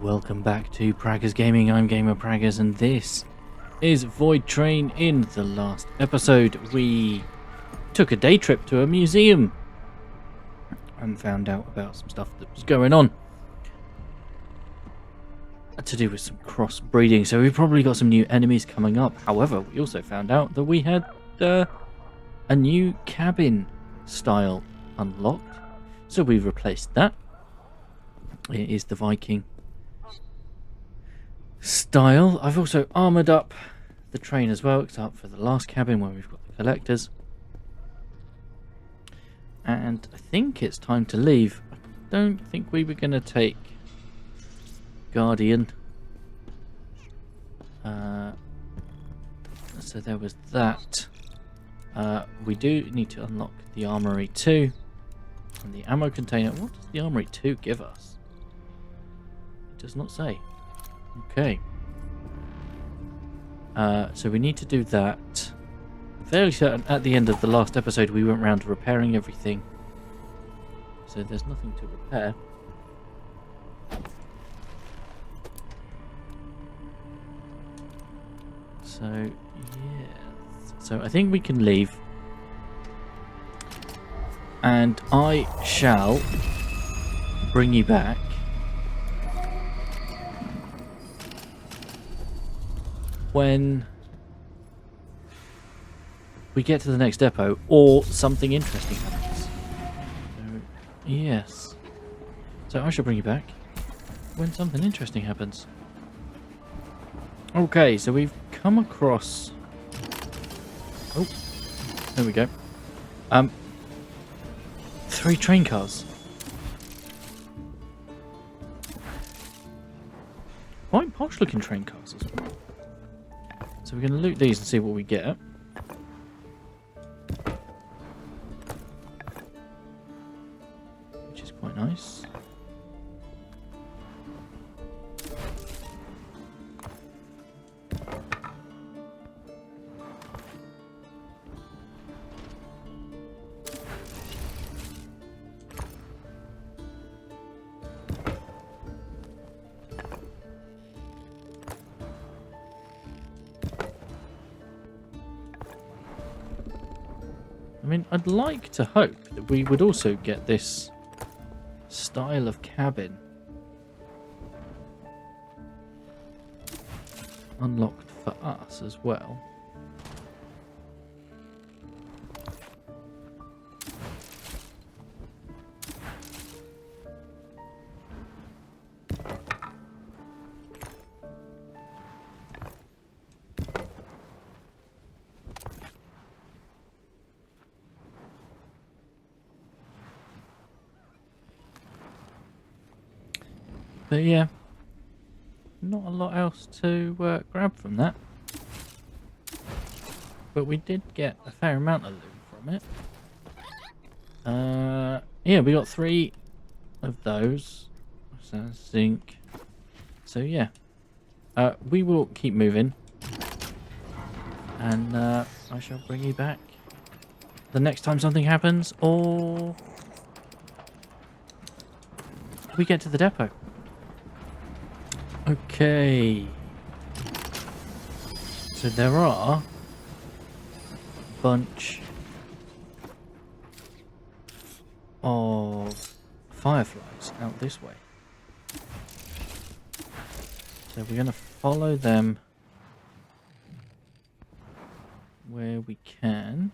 welcome back to Praggers Gaming. I'm Gamer Praggers, and this is Voidtrain. In the last episode, we took a day trip to a museum and found out about some stuff that was going on to do with some cross-breeding. So we probably got some new enemies coming up. However, we also found out that we had a new cabin style unlocked. So we've replaced that. It is the Viking style. I've also armoured up the train as well, except for the last cabin where we've got the collectors. And I think it's time to leave. I don't think we were going to take Guardian. So there was that. We do need to unlock the Armory 2. And the ammo container. What does the Armory 2 give us? It does not say. Okay. So we need to do that. Fairly certain at the end of the last episode we went around repairing everything. So there's nothing to repair. So, yeah. So I think we can leave. And I shall bring you back when we get to the next depot or something interesting happens. So, yes. So I shall bring you back when something interesting happens. Okay, so we've come across... Oh, there we go. 3 train cars. Quite posh looking train cars as well. So we're going to loot these and see what we get. Which is quite nice. I mean, I'd like to hope that we would also get this style of cabin unlocked for us as well. But yeah, not a lot else to grab from that. But we did get a fair amount of loot from it. Yeah, we got 3 of those. So zinc. So yeah, we will keep moving. And I shall bring you back the next time something happens, or we get to the depot. Okay, so there are a bunch of fireflies out this way. So we're going to follow them where we can.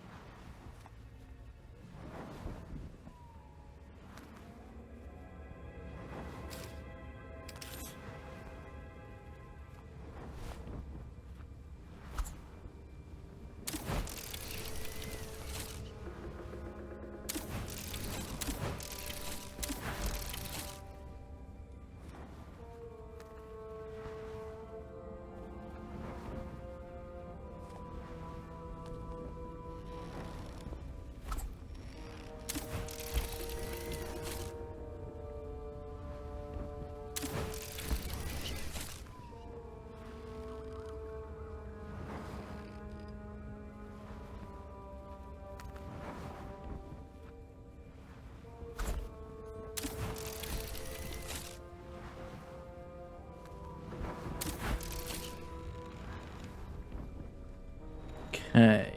Okay.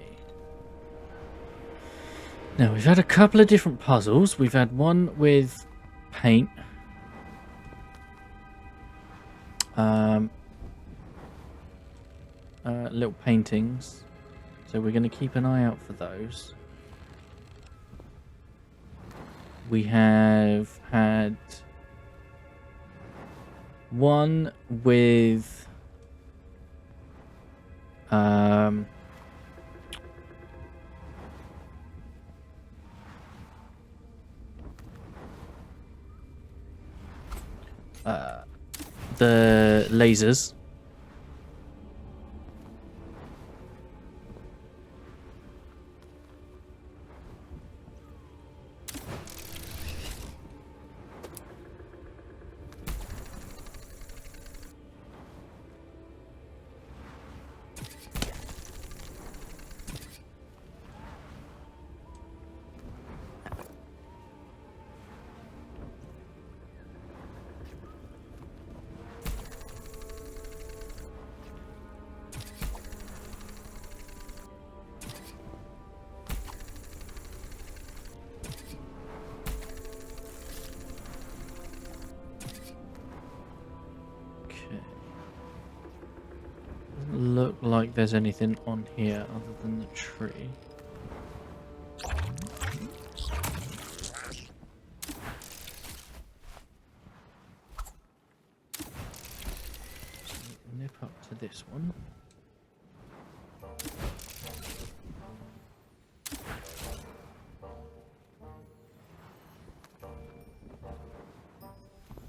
Now, we've had a couple of different puzzles. We've had one with paint. Little paintings. So we're going to keep an eye out for those. We have had one with the lasers. Look like there's anything on here other than the tree. Nip up to this one.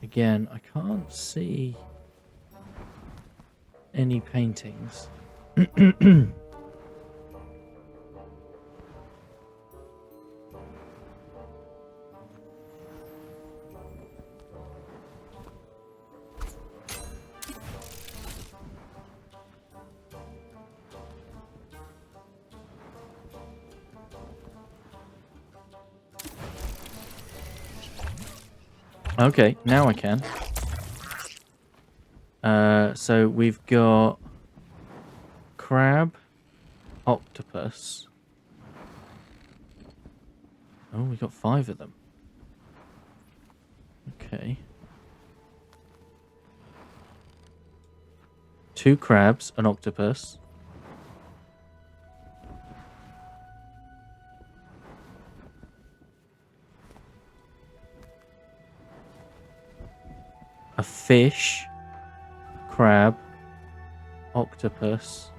Again, I can't see any paintings. Okay, now I can. So we've got crab, octopus. Oh, we got 5 of them. Okay. 2 crabs, an octopus. A fish, crab, octopus.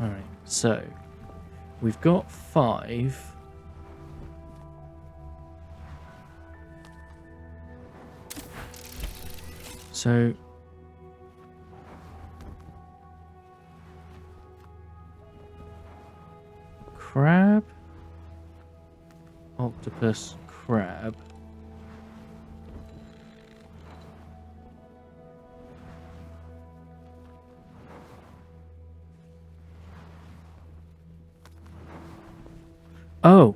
Alright, so we've got 5. So crab, octopus, crab. Oh.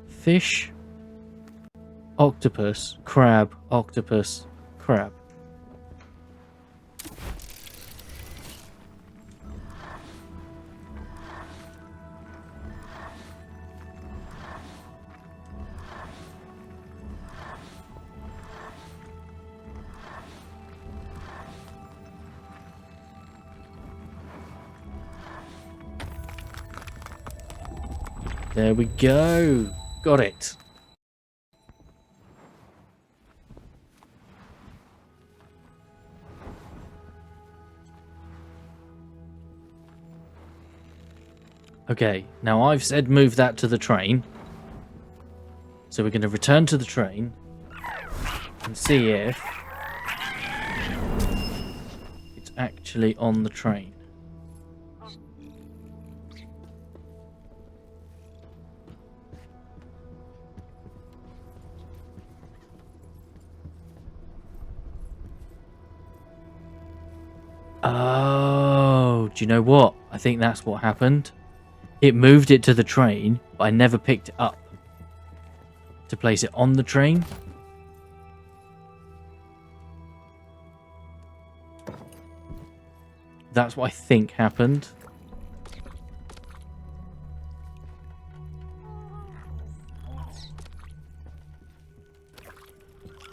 Fish, octopus, crab, octopus, crab. There we go. Got it. Okay, now I've said move that to the train. So we're going to return to the train and see if it's actually on the train. Oh, do you know what? I think that's what happened. It moved it to the train, but I never picked it up to place it on the train. That's what I think happened.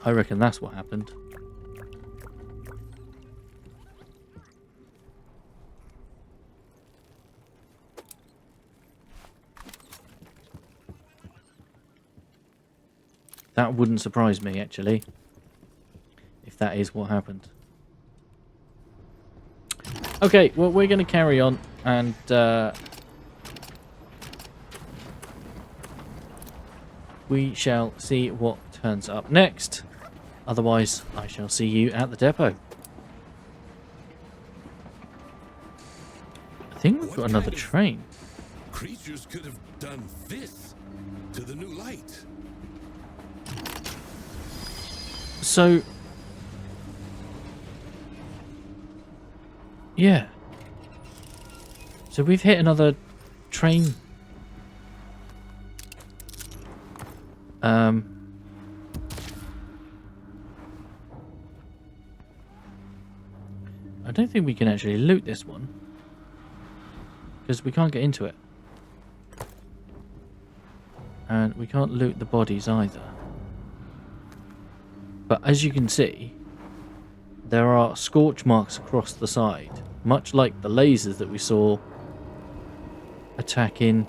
I reckon that's what happened. That wouldn't surprise me, actually, if that is what happened. Okay, well, we're going to carry on, and we shall see what turns up next. Otherwise, I shall see you at the depot. I think we've got another train. Creatures could have done this to the new light. So, yeah. So we've hit another train. I don't think we can actually loot this one, because we can't get into it. And we can't loot the bodies either. But as you can see, there are scorch marks across the side, much like the lasers that we saw attacking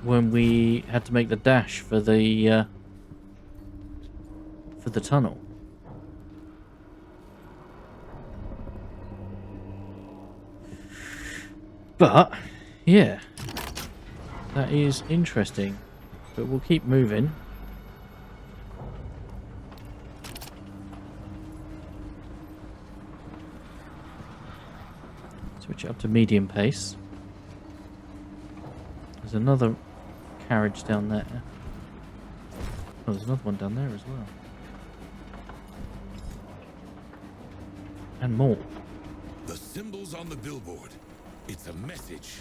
when we had to make the dash for the tunnel. But yeah, that is interesting. But we'll keep moving. Switch it up to medium pace. There's another carriage down there. Oh, there's another one down there as well. And more. The symbols on the billboard. It's a message.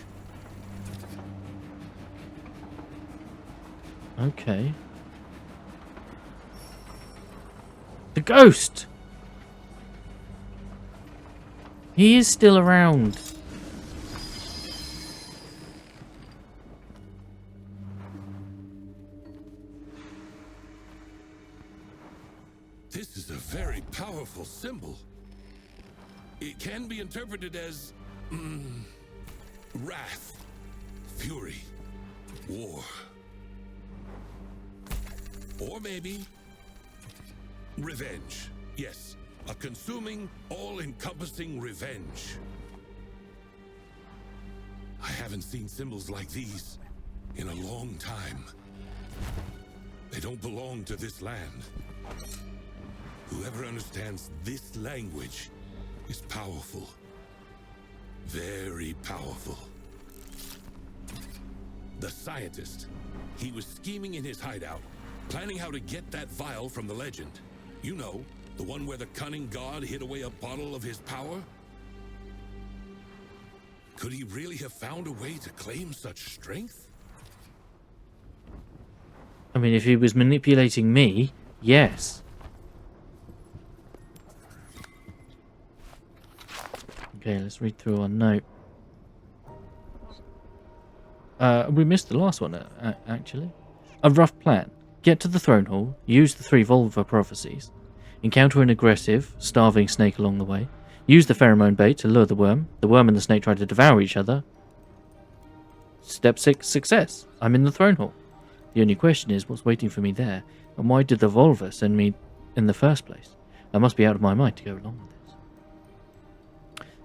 Okay. The ghost! He is still around. This is a very powerful symbol. It can be interpreted as wrath, fury, war. Or maybe revenge. Yes, a consuming, all-encompassing revenge. I haven't seen symbols like these in a long time. They don't belong to this land. Whoever understands this language is powerful. Very powerful. The scientist. He was scheming in his hideout, planning how to get that vial from the legend. You know, the one where the cunning god hid away a bottle of his power? Could he really have found a way to claim such strength? I mean, if he was manipulating me, yes. Okay, Okay, let's read through our note. We missed the last one, actually. A rough plan. Get to the throne hall, use the 3 Volva prophecies, encounter an aggressive, starving snake along the way, use the pheromone bait to lure the worm and the snake try to devour each other. Step 6, success. I'm in the throne hall. The only question is what's waiting for me there, and why did the Volva send me in the first place? I must be out of my mind to go along with this.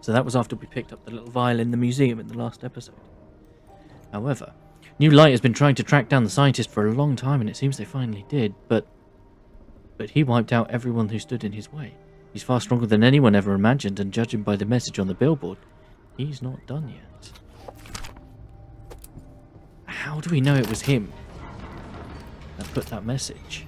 So that was after we picked up the little vial in the museum in the last episode. However, New Light has been trying to track down the scientist for a long time, and it seems they finally did, but he wiped out everyone who stood in his way. He's far stronger than anyone ever imagined, and judging by the message on the billboard, he's not done yet. How do we know it was him that put that message?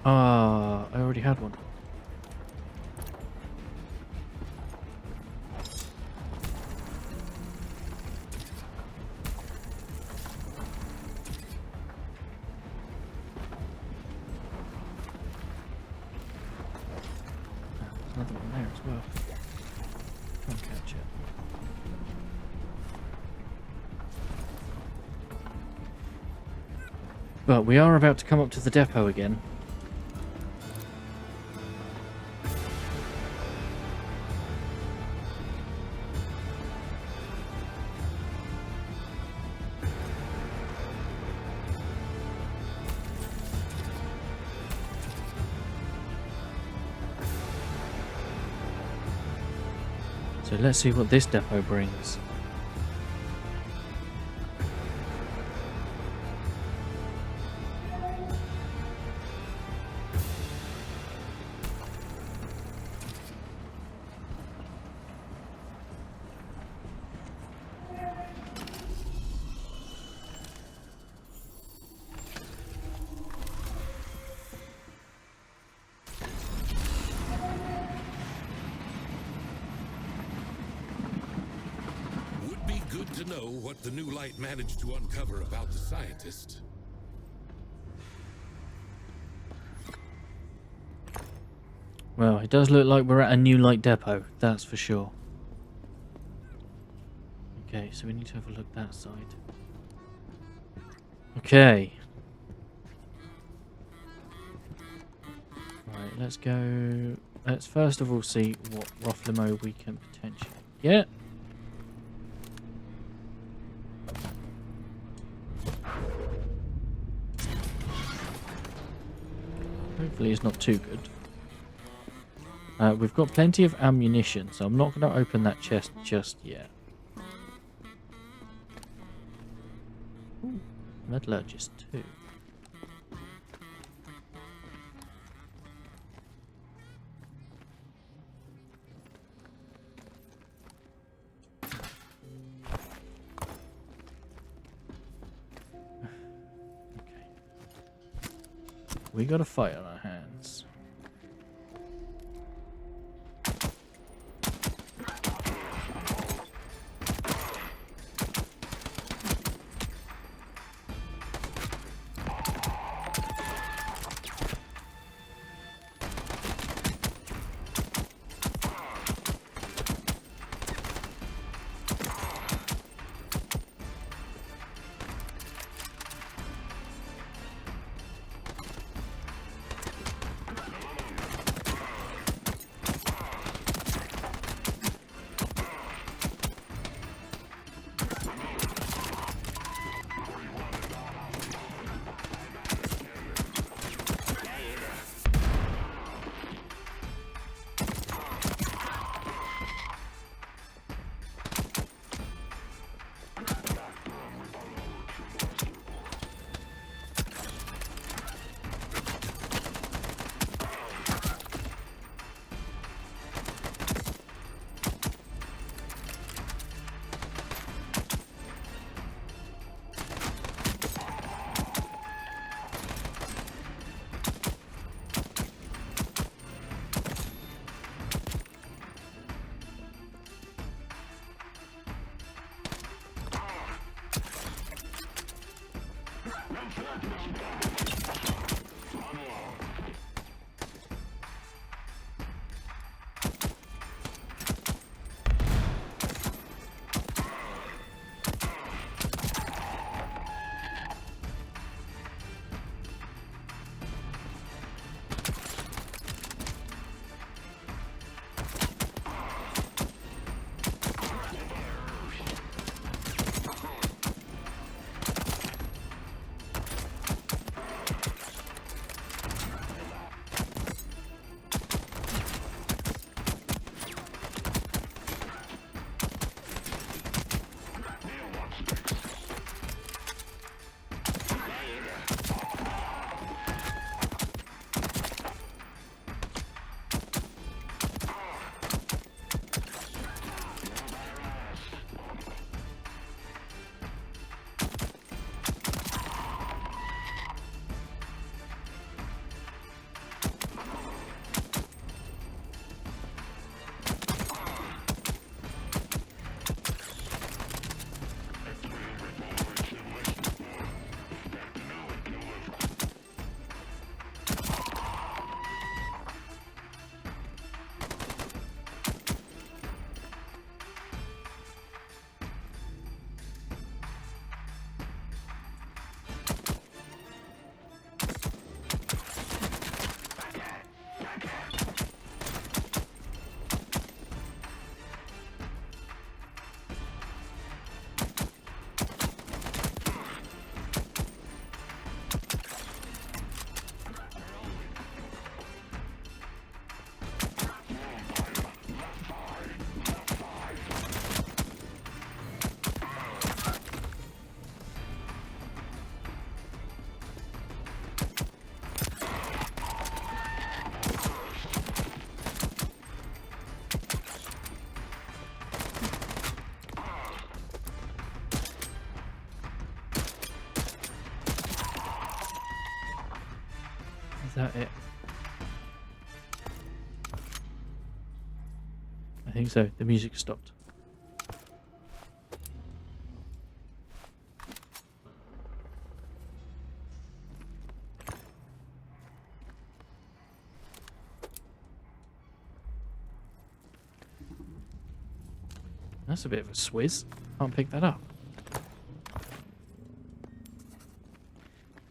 Ah, I already had one. There's another one there as well. Try and catch it. But we are about to come up to the depot again. So let's see what this depot brings. Good to know what the New Light managed to uncover about the scientist. Well, it does look like we're at a New Light depot, that's for sure. Okay, so we need to overlook that side. Okay. Right, let's go. Let's first of all see what rough limo we can potentially get. Hopefully it's not too good. We've got plenty of ammunition, so I'm not going to open that chest just yet. Ooh, metallurgist too. We got a fight on our hands. Is that it? I think so. The music stopped. That's a bit of a swizz. Can't pick that up.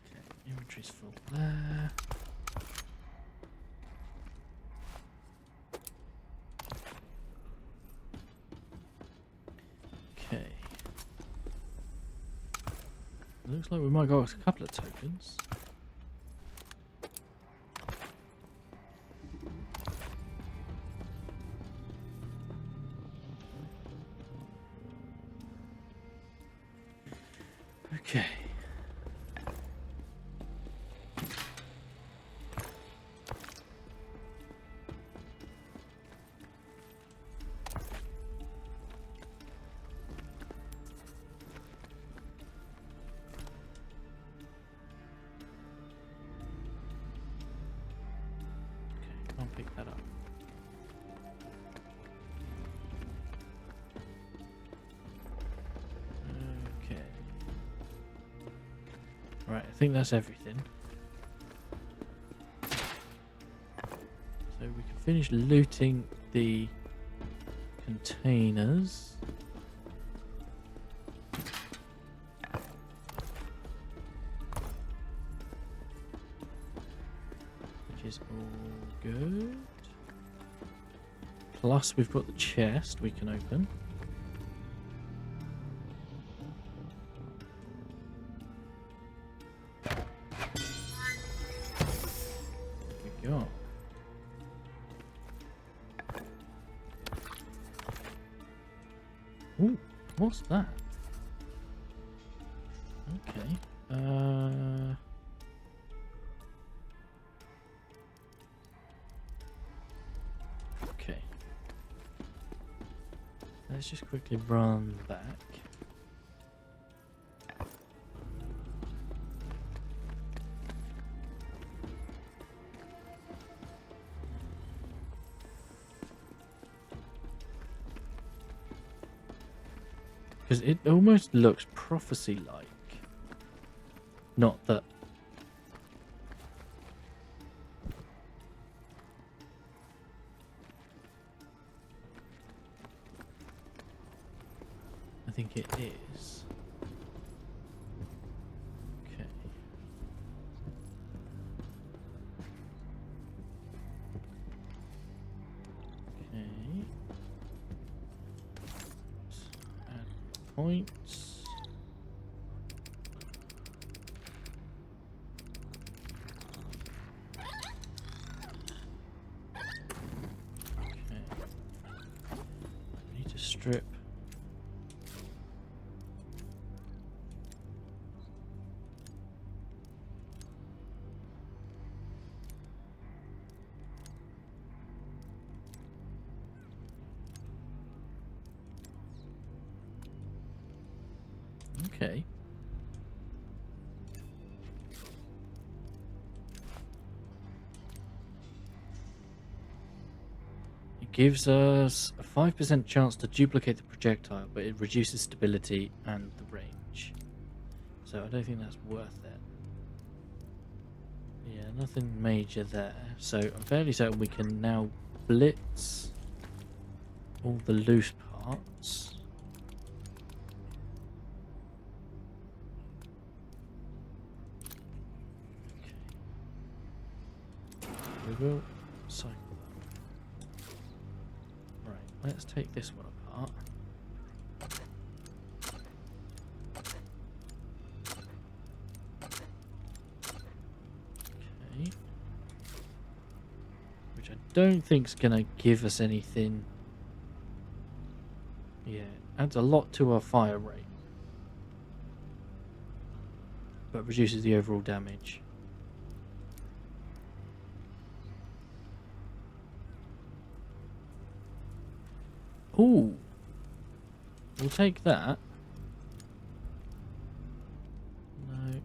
Okay, inventory's full there. Okay. Looks like we might go with a couple of tokens. Okay. Can't pick that up. Okay. Right, I think that's everything. So we can finish looting the containers. Which is all good. Plus we've got the chest we can open. There we go. Ooh, what's that? Okay. Okay. Let's just quickly run back. Because it almost looks prophecy-like. Not that... I think it is. Okay. Okay. Add points. Okay. I need to strip. Okay. It gives us a 5% chance to duplicate the projectile, but it reduces stability and the range. So I don't think that's worth it. Yeah, nothing major there. So I'm fairly certain we can now blitz all the loose parts. We will cycle that. Right, let's take this one apart. Okay. Which I don't think's gonna give us anything. Yeah, adds a lot to our fire rate. But reduces the overall damage. Ooh. We'll take that. No.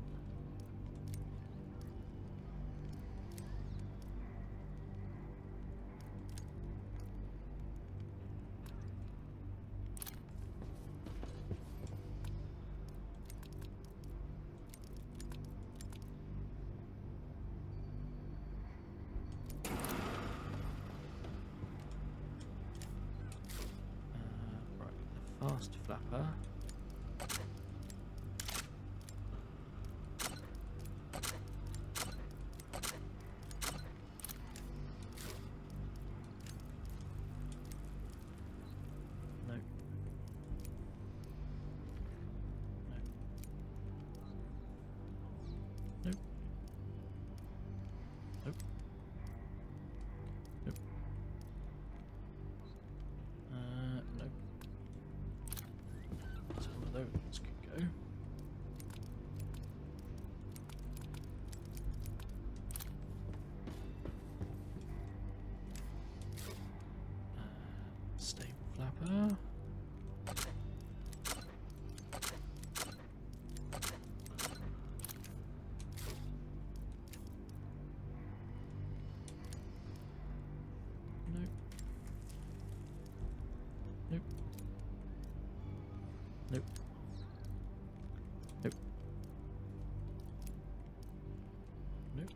Mast flapper. No. No. Nope. Nope. Nope. Nope. So one of those could go. Stable flapper. Nope. Nope. Nope. Nope. Nope.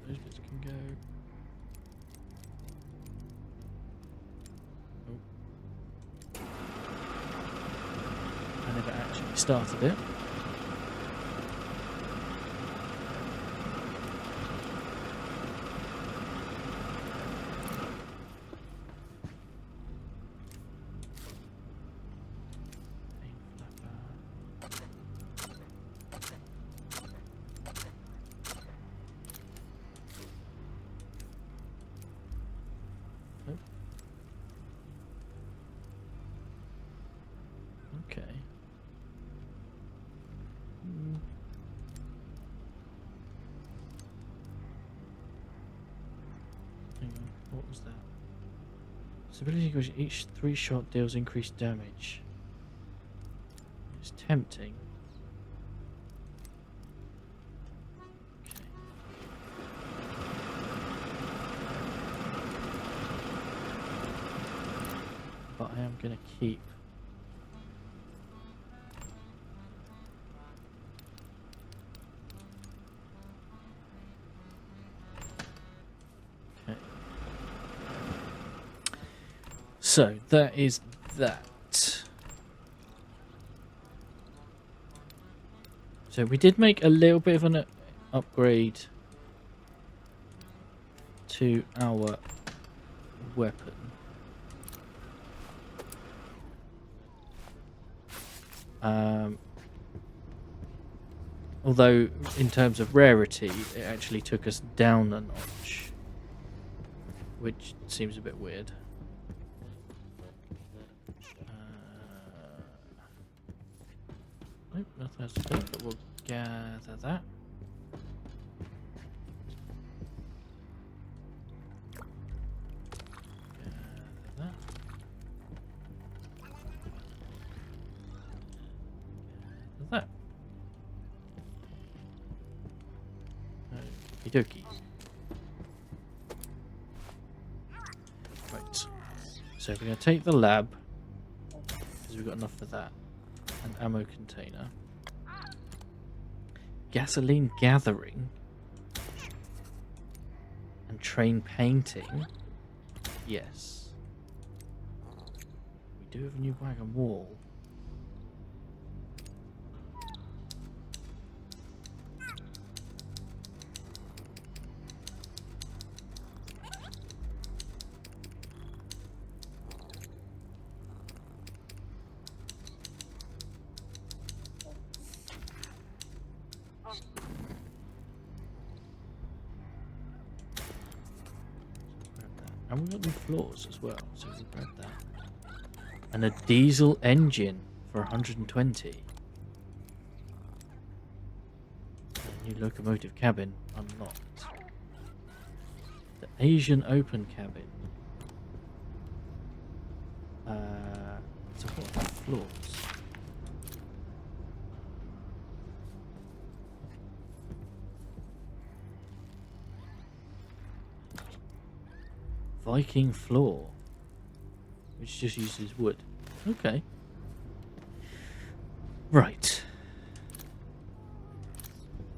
Those bits can go. Oh. I never actually started it. Nope. Okay. Hang on, what was that? Stability equals each 3-shot deals increased damage. It's tempting. Okay. But I am gonna keep. Okay. So that is that. So we did make a little bit of an upgrade to our weapon. Although in terms of rarity, it actually took us down a notch, which seems a bit weird. Nope, nothing else to do, but we'll gather that. Gather that. Gather that. Okie dokie. Right. So we're going to take the lab, because we've got enough for that. An ammo container. Gasoline gathering. And train painting. Yes. We do have a new wagon wall. And we got new floors as well, so we'll grab that. And a diesel engine for 120. A new locomotive cabin unlocked. The Asian open cabin. So what are the floors? Viking floor, which just uses wood. Okay. Right.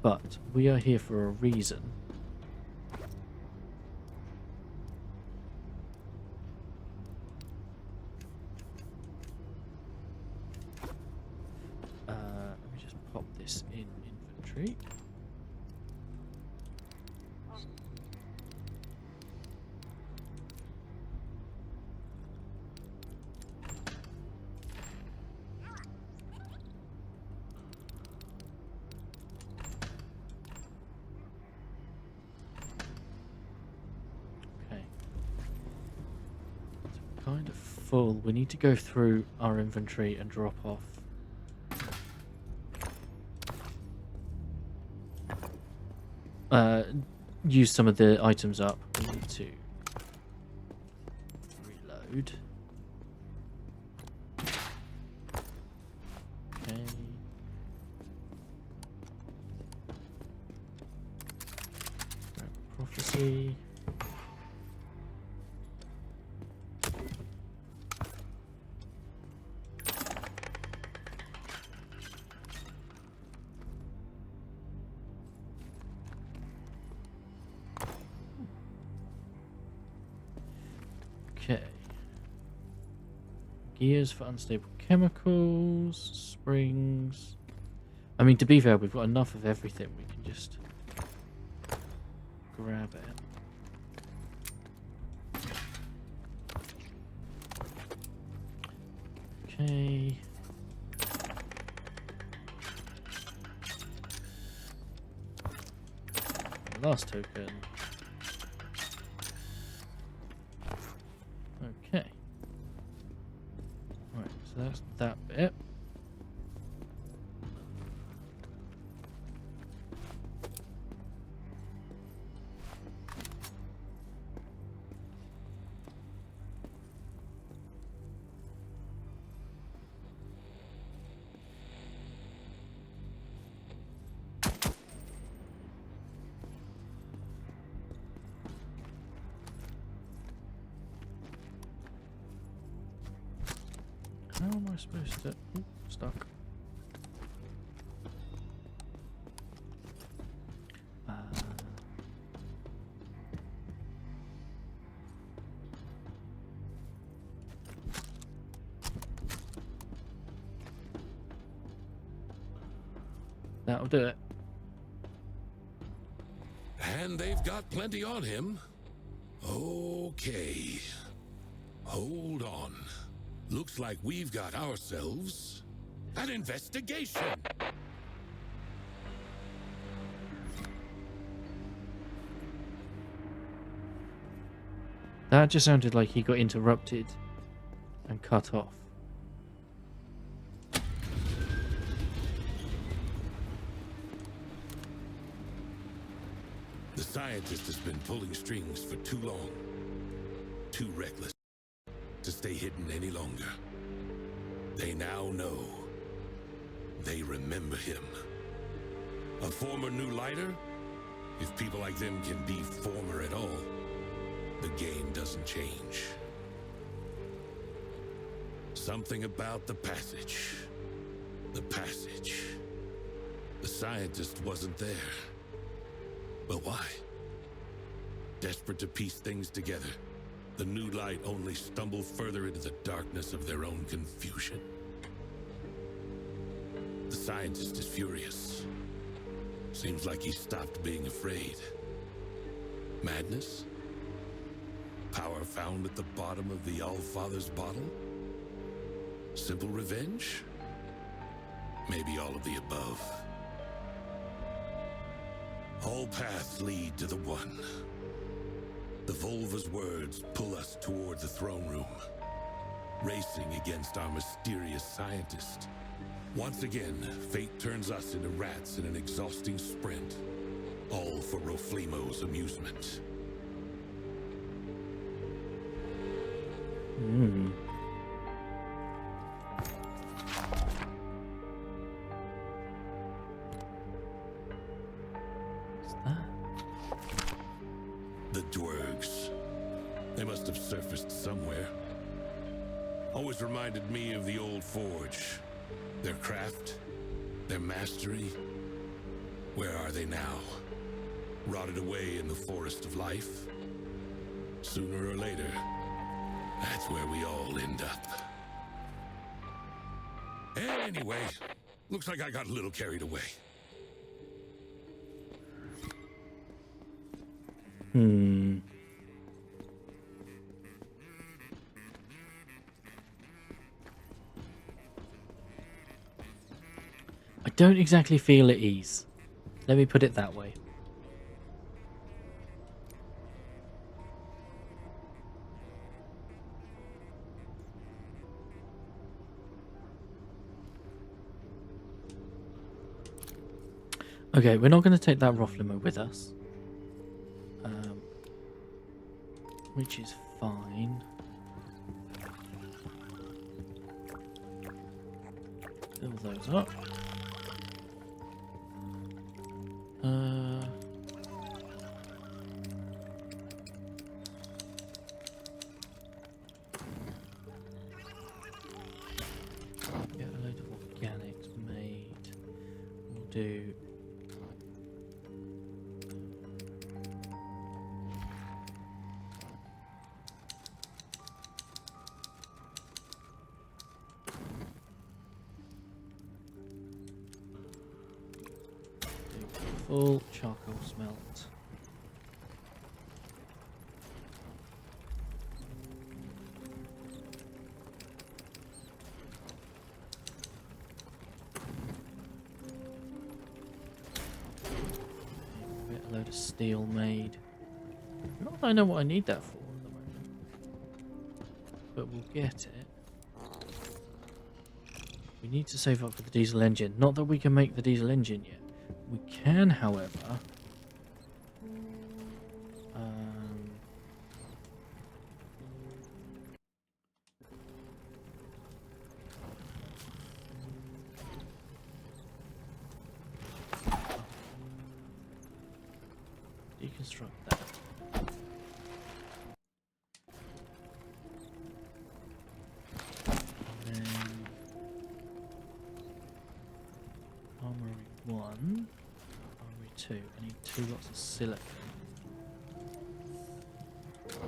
But we are here for a reason. this in inventory. Okay. So we're kind of full. We need to go through our inventory and drop off use some of the items up. We need to reload. Okay. Grab prophecy. Okay. Gears for unstable chemicals, springs. I mean, to be fair, we've got enough of everything. We can just grab it. Okay. Last token. Okay. Right, so that's that bit. How am I supposed to... Ooh, stuck. That'll do it. And they've got plenty on him. Okay. Hold on. Looks like we've got ourselves an investigation. That just sounded like he got interrupted and cut off. The scientist has been pulling strings for too long. Too reckless to stay hidden any longer. They now know. They remember him. A former New Lighter? If people like them can be former at all, the game doesn't change. Something about the passage. The passage. The scientist wasn't there. But why? Desperate to piece things together, the New Light only stumble further into the darkness of their own confusion. The scientist is furious. Seems like he stopped being afraid. Madness? Power found at the bottom of the All-Father's bottle? Simple revenge? Maybe all of the above. All paths lead to the one. The Volva's words pull us toward the throne room, racing against our mysterious scientist. Once again, fate turns us into rats in an exhausting sprint, all for Roflimo's amusement. What's that? The dwergs. They must have surfaced somewhere. Always reminded me of the old forge. Their craft, their mastery. Where are they now? Rotted away in the forest of life? Sooner or later, that's where we all end up. Anyway, Looks like I got a little carried away. I don't exactly feel at ease. Let me put it that way. Okay, we're not going to take that Roughlimo with us. Which is fine. Fill those up. Get a load of organics made. We'll do full charcoal smelt. Get a load of steel made. Not that I know what I need that for at the moment, but we'll get it. We need to save up for the diesel engine. Not that we can make the diesel engine yet. We can, however, deconstruct that. And then armory 1, armory 2. I need 2 lots of silicon. So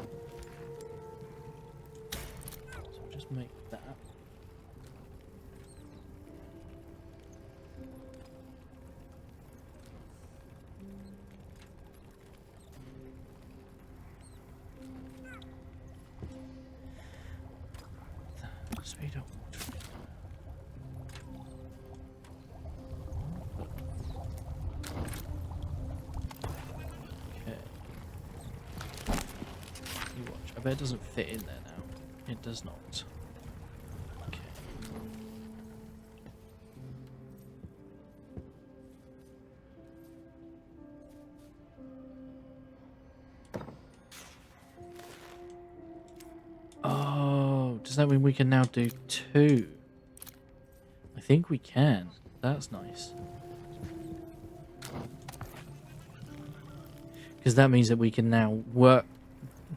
I'll just make that. Speed up water. Okay. You watch. I bet it doesn't fit in there now. It does not. Okay. Oh, does that mean we can now do 2? I think we can. That's nice. Because that means that we can now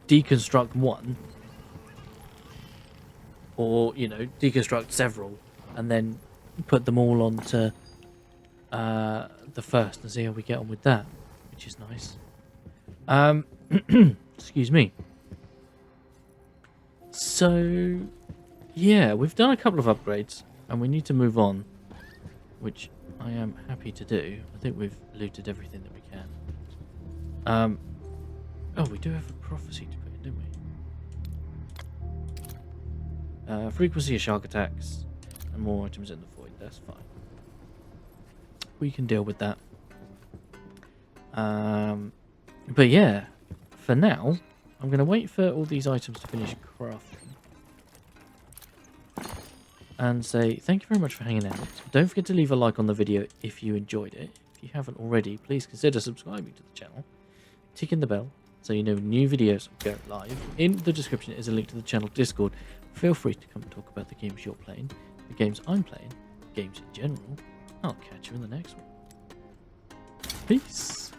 deconstruct 1. Or, you know, deconstruct several. And then put them all onto the first and see how we get on with that. Which is nice. Excuse me. So, yeah, we've done a couple of upgrades, and we need to move on, which I am happy to do. I think we've looted everything that we can. Oh, we do have a prophecy to put in, don't we? Frequency of shark attacks, and more items in the void, that's fine. We can deal with that. But yeah, for now, I'm going to wait for all these items to finish crafting. And say thank you very much for hanging out. Don't forget to leave a like on the video if you enjoyed it. If you haven't already, please consider subscribing to the channel. Ticking the bell so you know new videos go live. In the description is a link to the channel Discord. Feel free to come and talk about the games you're playing, the games I'm playing, games in general. I'll catch you in the next one. Peace.